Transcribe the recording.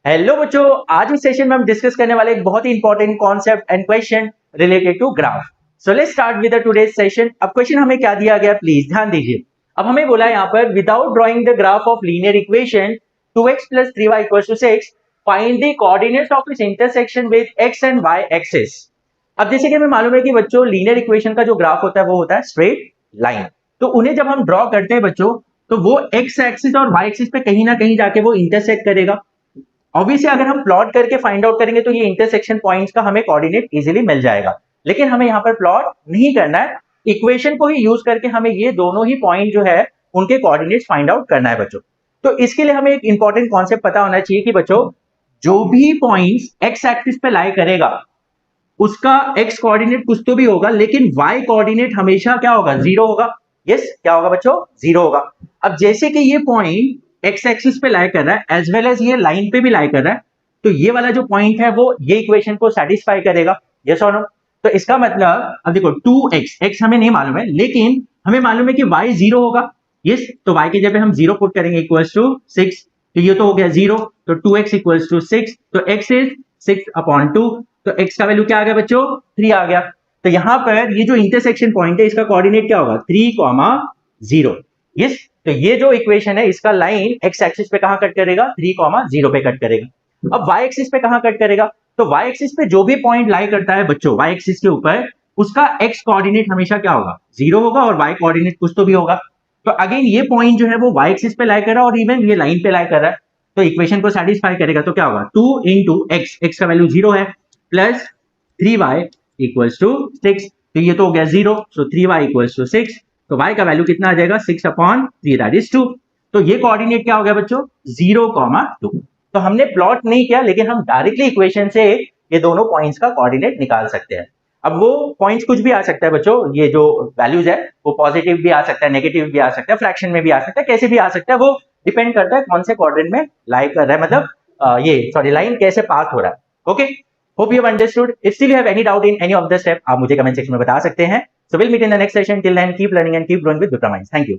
Hello बच्चों, आज इस सेशन में हम डिस्कस करने वाले एक बहुत ही important concept and question related to graph. So let's start with the today's session. अब क्वेश्चन हमें क्या दिया गया, प्लीज ध्यान दीजिए। अब हमें बोला है यहाँ पर, without drawing the graph of linear equation 2x plus 3y equals to 6, find the coordinates of its intersection with x and y axis. अब जैसे कि हमें मालूम है कि बच्चों लीनियर इक्वेशन का जो ग्राफ होता है वो होता है स्ट्रेट लाइन। तो उन्हें जब हम ड्रॉ करते हैं बच्चों, तो वो x एक्सिस और y एक्सिस पे कहीं ना कहीं जाके वो इंटरसेक्ट करेगा। ऑब्वियसली अगर हम प्लॉट करके फाइंड आउट करेंगे तो ये इंटरसेक्शन पॉइंट्स का हमें कोऑर्डिनेट इजीली मिल जाएगा, लेकिन हमें यहाँ पर प्लॉट नहीं करना है। इक्वेशन को ही यूज करके हमें ये दोनों ही पॉइंट जो है उनके कोऑर्डिनेट्स फाइंड आउट करना है बच्चों। तो इसके लिए हमें एक इंपॉर्टेंट कॉन्सेप्ट पता होना चाहिए कि बच्चों, जो भी पॉइंट्स एक्स एक्सिस पे लाई करेगा उसका एक्स कोऑर्डिनेट कुछ तो भी होगा, लेकिन वाई कोऑर्डिनेट हमेशा क्या होगा, जीरो होगा। यस, क्या होगा बच्चों, जीरो होगा। अब जैसे कि ये पॉइंट एक्स एक्सिस पे लाई कर रहा है एज वेल एज ये लाइन पे भी लाई कर रहा है, तो ये वाला जो पॉइंट है वो ये इक्वेशन को सेटिस्फाई करेगा। यस और नो? तो इसका मतलब अब देखो 2x, x हमें नहीं मालूम है लेकिन हमें मालूम है कि y जीरो होगा। यस, तो y की जगह हम जीरो पुट करेंगे इक्वल्स टू 6, तो ये तो हो गया जीरो। तो 2x इक्वल्स टू 6, तो x इज 6/2। तो x का वैल्यू क्या आ गया बच्चों, 3 आ गया। तो यहां पर ये जो इंटरसेक्शन पॉइंट है इसका कोऑर्डिनेट क्या होगा, 3,0। यस, तो ये जो इक्वेशन है इसका लाइन एक्स एक्सिस पे कहां कट करेगा, 3,0 पे कट करेगा। अब वाई एक्सिस पे कहां कट करेगा, तो वाई एक्सिस पे जो भी पॉइंट लाई करता है बच्चों वाई एक्सिस के ऊपर, उसका एक्स कोऑर्डिनेट हमेशा क्या होगा, जीरो होगा, और वाई कोऑर्डिनेट कुछ तो भी होगा। तो अगेन ये पॉइंट जो है वो वाई एक्सिस पे लाई कर रहा है और इवन ये लाइन पे लाई कर रहा है, तो इक्वेशन को सेटिस्फाई करेगा। तो क्या होगा, 2 इंटू एक्स, एक्स का वैल्यू जीरो है, प्लस 3y इक्वल्स टू 6, तो ये तो हो गया zero. So 3y equals to 6, तो y का वैल्यू कितना आ जाएगा, 6/3, दैट इज 2। तो ये कोऑर्डिनेट क्या हो गया बच्चों, 0,2। तो हमने प्लॉट नहीं किया, लेकिन हम डायरेक्टली इक्वेशन से ये दोनों पॉइंट्स का कोऑर्डिनेट निकाल सकते हैं। अब वो पॉइंट्स कुछ भी आ सकता है बच्चों, ये जो वैल्यूज है वो पॉजिटिव भी आ सकता है, नेगेटिव भी आ सकता है, फ्रैक्शन में भी आ सकता है, कैसे भी आ सकता है। वो डिपेंड करता है कौन से क्वाड्रेंट में लाई कर रहा है, मतलब ये सॉरी लाइन कैसे पास हो रहा है। Okay, hope you have understood. If still you have any doubt in any of the step, आप मुझे कमेंट सेक्शन में बता सकते हैं। So we'll meet in the next session. Till then, keep learning and keep growing with Vipra Minds. Thank you.